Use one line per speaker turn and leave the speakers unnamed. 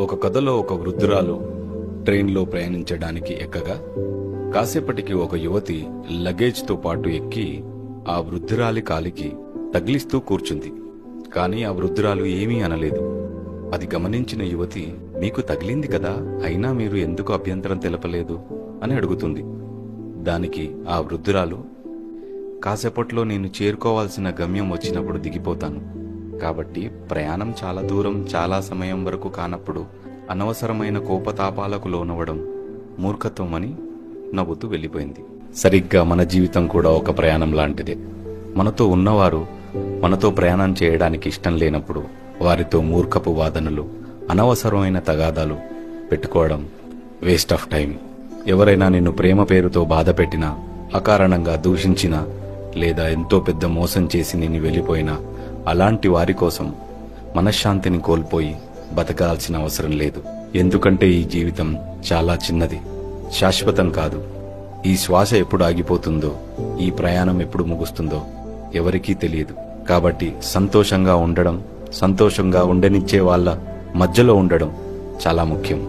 ఒక కథలో ఒక వృద్ధురాలు ట్రైన్లో ప్రయాణించడానికి ఎక్కగా కాసేపటికి ఒక యువతి లగేజ్తో పాటు ఎక్కి ఆ వృద్ధురాలి కాలికి తగిలిస్తూ కూర్చుంది. కాని ఆ వృద్ధురాలు ఏమీ అనలేదు. అది గమనించిన యువతి, మీకు తగిలింది కదా, అయినా మీరు ఎందుకు అభ్యంతరం తెలపలేదు అని అడుగుతుంది. దానికి ఆ వృద్ధురాలు, కాసేపట్లో నేను చేరుకోవాల్సిన గమ్యం వచ్చినప్పుడు దిగిపోతాను, కాబట్టి ప్రయాణం చాలా దూరం చాలా సమయం వరకు కానప్పుడు అనవసరమైన కోపతాపాలకు లోనవడం మూర్ఖత్వం అని నవ్వుతూ వెళ్ళిపోయింది. సరిగ్గా మన జీవితం కూడా ఒక ప్రయాణం లాంటిదే. మనతో ఉన్నవారు మనతో ప్రయాణం చేయడానికి ఇష్టం లేనప్పుడు వారితో మూర్ఖపు వాదనలు, అనవసరమైన తగాదాలు పెట్టుకోవడం వేస్ట్ ఆఫ్ టైం. ఎవరైనా నిన్ను ప్రేమ పేరుతో బాధ పెట్టినా, అకారణంగా దూషించినా, లేదా ఎంతో పెద్ద మోసం చేసి నిన్ను వెళ్ళిపోయినా అలాంటి వారి కోసం మనశ్శాంతిని కోల్పోయి బతకాల్సిన అవసరం లేదు. ఎందుకంటే ఈ జీవితం చాలా చిన్నది, శాశ్వతం కాదు. ఈ శ్వాస ఎప్పుడు ఆగిపోతుందో, ఈ ప్రయాణం ఎప్పుడు ముగుస్తుందో ఎవరికీ తెలియదు. కాబట్టి సంతోషంగా ఉండడం, సంతోషంగా ఉండనిచ్చే వాళ్ళ మధ్యలో ఉండడం చాలా ముఖ్యం.